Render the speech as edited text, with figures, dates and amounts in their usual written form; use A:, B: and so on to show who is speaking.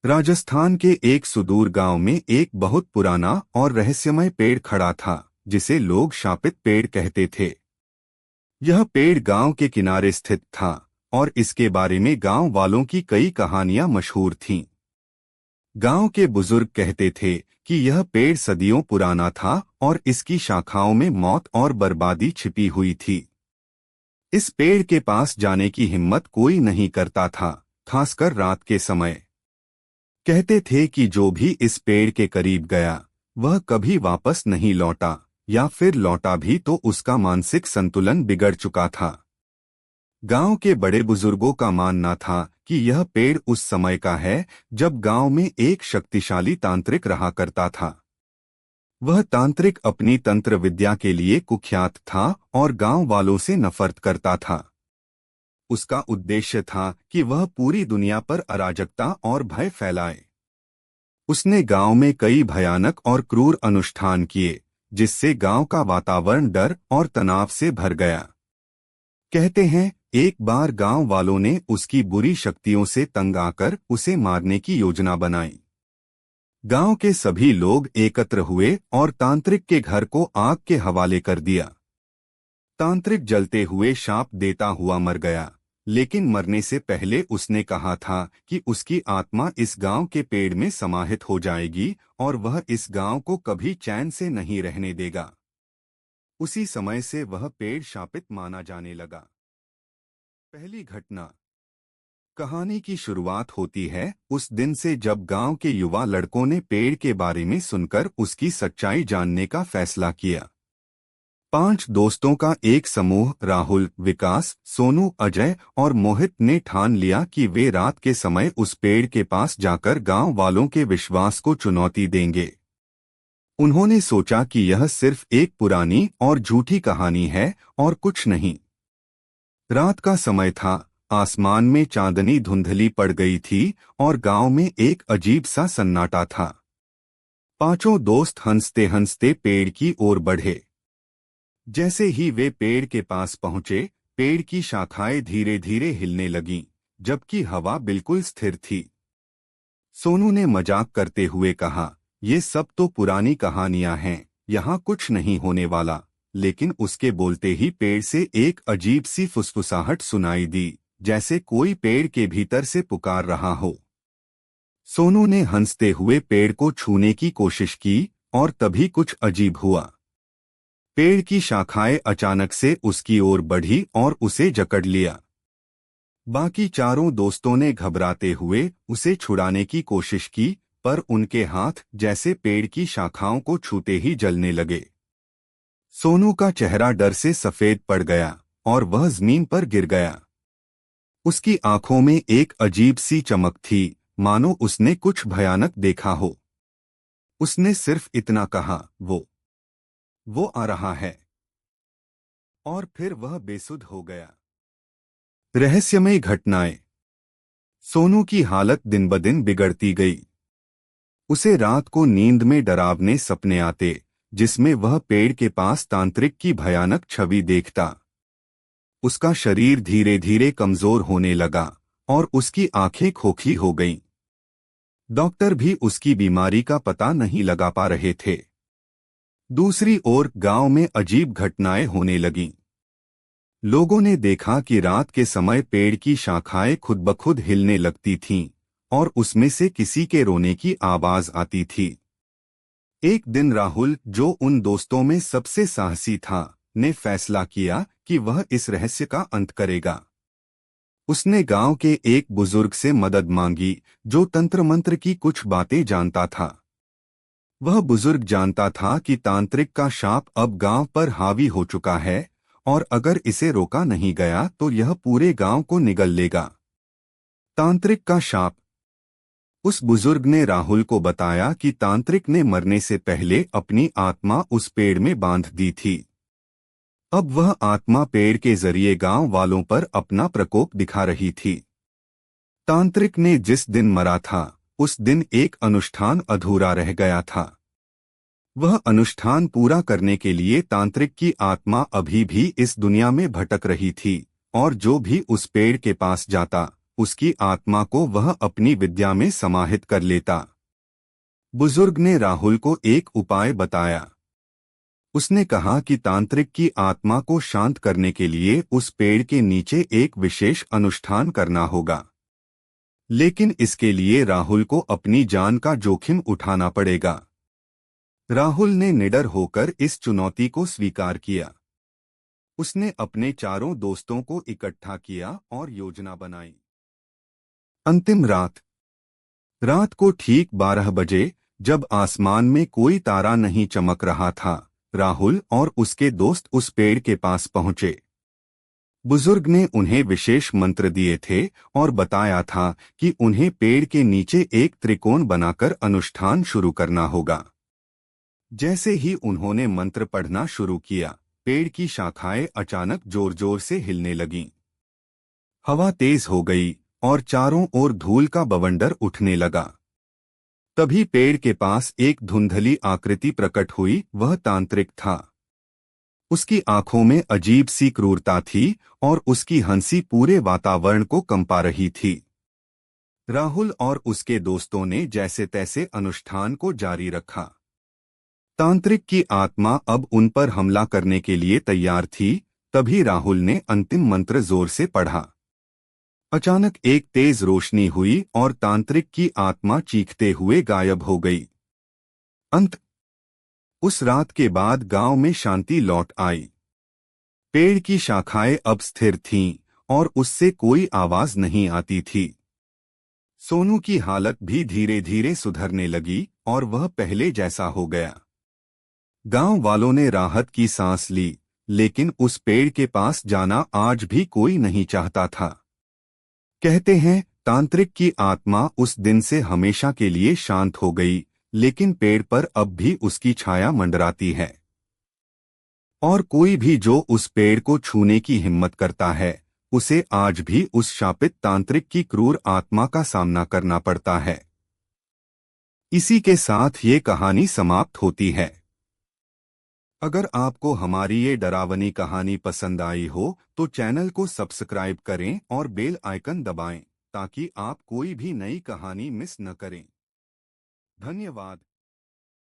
A: राजस्थान के एक सुदूर गांव में एक बहुत पुराना और रहस्यमय पेड़ खड़ा था, जिसे लोग शापित पेड़ कहते थे। यह पेड़ गांव के किनारे स्थित था और इसके बारे में गांव वालों की कई कहानियां मशहूर थीं। गांव के बुजुर्ग कहते थे कि यह पेड़ सदियों पुराना था और इसकी शाखाओं में मौत और बर्बादी छिपी हुई थी। इस पेड़ के पास जाने की हिम्मत कोई नहीं करता था, खासकर रात के समय। कहते थे कि जो भी इस पेड़ के करीब गया वह कभी वापस नहीं लौटा, या फिर लौटा भी तो उसका मानसिक संतुलन बिगड़ चुका था। गांव के बड़े बुजुर्गों का मानना था कि यह पेड़ उस समय का है जब गांव में एक शक्तिशाली तांत्रिक रहा करता था। वह तांत्रिक अपनी तंत्र विद्या के लिए कुख्यात था और गांव वालों से नफरत करता था। उसका उद्देश्य था कि वह पूरी दुनिया पर अराजकता और भय फैलाए। उसने गांव में कई भयानक और क्रूर अनुष्ठान किए, जिससे गांव का वातावरण डर और तनाव से भर गया। कहते हैं, एक बार गांव वालों ने उसकी बुरी शक्तियों से तंग आकर उसे मारने की योजना बनाई। गांव के सभी लोग एकत्र हुए और तांत्रिक के घर को आग के हवाले कर दिया। तांत्रिक जलते हुए शाप देता हुआ मर गया, लेकिन मरने से पहले उसने कहा था कि उसकी आत्मा इस गांव के पेड़ में समाहित हो जाएगी और वह इस गांव को कभी चैन से नहीं रहने देगा। उसी समय से वह पेड़ शापित माना जाने लगा। पहली घटना। कहानी की शुरुआत होती है उस दिन से जब गांव के युवा लड़कों ने पेड़ के बारे में सुनकर उसकी सच्चाई जानने का फैसला किया। 5 दोस्तों का एक समूह राहुल, विकास, सोनू, अजय और मोहित ने ठान लिया कि वे रात के समय उस पेड़ के पास जाकर गांव वालों के विश्वास को चुनौती देंगे। उन्होंने सोचा कि यह सिर्फ एक पुरानी और झूठी कहानी है और कुछ नहीं। रात का समय था, आसमान में चांदनी धुंधली पड़ गई थी और गांव में एक अजीब सा सन्नाटा था। 5 दोस्त हंसते हंसते पेड़ की ओर बढ़े। जैसे ही वे पेड़ के पास पहुंचे, पेड़ की शाखाएं धीरे धीरे हिलने लगीं, जबकि हवा बिल्कुल स्थिर थी। सोनू ने मजाक करते हुए कहा, ये सब तो पुरानी कहानियां हैं, यहाँ कुछ नहीं होने वाला। लेकिन उसके बोलते ही पेड़ से एक अजीब सी फुसफुसाहट सुनाई दी, जैसे कोई पेड़ के भीतर से पुकार रहा हो। सोनू ने हंसते हुए पेड़ को छूने की कोशिश की और तभी कुछ अजीब हुआ। पेड़ की शाखाएं अचानक से उसकी ओर बढ़ी और उसे जकड़ लिया। बाकी 4 दोस्तों ने घबराते हुए उसे छुड़ाने की कोशिश की, पर उनके हाथ जैसे पेड़ की शाखाओं को छूते ही जलने लगे। सोनू का चेहरा डर से सफेद पड़ गया और वह जमीन पर गिर गया। उसकी आंखों में एक अजीब सी चमक थी, मानो उसने कुछ भयानक देखा हो। उसने सिर्फ इतना कहा, वो आ रहा है, और फिर वह बेसुध हो गया। रहस्यमय घटनाएं। सोनू की हालत दिन ब दिन बिगड़ती गई। उसे रात को नींद में डरावने सपने आते, जिसमें वह पेड़ के पास तांत्रिक की भयानक छवि देखता। उसका शरीर धीरे धीरे कमजोर होने लगा और उसकी आंखें खोखली हो गईं। डॉक्टर भी उसकी बीमारी का पता नहीं लगा पा रहे थे। दूसरी ओर गांव में अजीब घटनाएं होने लगीं। लोगों ने देखा कि रात के समय पेड़ की शाखाएं खुद ब खुद हिलने लगती थीं और उसमें से किसी के रोने की आवाज आती थी। एक दिन राहुल, जो उन दोस्तों में सबसे साहसी था, ने फैसला किया कि वह इस रहस्य का अंत करेगा। उसने गांव के एक बुजुर्ग से मदद मांगी, जो तंत्र मंत्र की कुछ बातें जानता था। वह बुजुर्ग जानता था कि तांत्रिक का शाप अब गांव पर हावी हो चुका है और अगर इसे रोका नहीं गया तो यह पूरे गांव को निगल लेगा। तांत्रिक का शाप। उस बुजुर्ग ने राहुल को बताया कि तांत्रिक ने मरने से पहले अपनी आत्मा उस पेड़ में बांध दी थी। अब वह आत्मा पेड़ के जरिए गांव वालों पर अपना प्रकोप दिखा रही थी। तांत्रिक ने जिस दिन मरा था, उस दिन एक अनुष्ठान अधूरा रह गया था। वह अनुष्ठान पूरा करने के लिए तांत्रिक की आत्मा अभी भी इस दुनिया में भटक रही थी और जो भी उस पेड़ के पास जाता, उसकी आत्मा को वह अपनी विद्या में समाहित कर लेता। बुजुर्ग ने राहुल को एक उपाय बताया। उसने कहा कि तांत्रिक की आत्मा को शांत करने के लिए उस पेड़ के नीचे एक विशेष अनुष्ठान करना होगा, लेकिन इसके लिए राहुल को अपनी जान का जोखिम उठाना पड़ेगा। राहुल ने निडर होकर इस चुनौती को स्वीकार किया। उसने अपने चारों दोस्तों को इकट्ठा किया और योजना बनाई। अंतिम रात। रात को ठीक 12 बजे, जब आसमान में कोई तारा नहीं चमक रहा था, राहुल और उसके दोस्त उस पेड़ के पास पहुंचे। बुजुर्ग ने उन्हें विशेष मंत्र दिए थे और बताया था कि उन्हें पेड़ के नीचे एक त्रिकोण बनाकर अनुष्ठान शुरू करना होगा। जैसे ही उन्होंने मंत्र पढ़ना शुरू किया, पेड़ की शाखाएं अचानक जोर जोर से हिलने लगीं। हवा तेज हो गई और चारों ओर धूल का बवंडर उठने लगा। तभी पेड़ के पास एक धुंधली आकृति प्रकट हुई। वह तांत्रिक था। उसकी आंखों में अजीब सी क्रूरता थी और उसकी हंसी पूरे वातावरण को कंपा रही थी। राहुल और उसके दोस्तों ने जैसे तैसे अनुष्ठान को जारी रखा। तांत्रिक की आत्मा अब उन पर हमला करने के लिए तैयार थी। तभी राहुल ने अंतिम मंत्र जोर से पढ़ा। अचानक एक तेज रोशनी हुई और तांत्रिक की आत्मा चीखते हुए गायब हो गई। अंत। उस रात के बाद गांव में शांति लौट आई। पेड़ की शाखाएं अब स्थिर थीं और उससे कोई आवाज नहीं आती थी। सोनू की हालत भी धीरे धीरे सुधरने लगी और वह पहले जैसा हो गया। गांव वालों ने राहत की सांस ली, लेकिन उस पेड़ के पास जाना आज भी कोई नहीं चाहता था। कहते हैं, तांत्रिक की आत्मा उस दिन से हमेशा के लिए शांत हो गई, लेकिन पेड़ पर अब भी उसकी छाया मंडराती है। और कोई भी जो उस पेड़ को छूने की हिम्मत करता है, उसे आज भी उस शापित तांत्रिक की क्रूर आत्मा का सामना करना पड़ता है। इसी के साथ ये कहानी समाप्त होती है। अगर आपको हमारी ये डरावनी कहानी पसंद आई हो तो चैनल को सब्सक्राइब करें और बेल आइकन दबाएं ताकि आप कोई भी नई कहानी मिस न करें। धन्यवाद।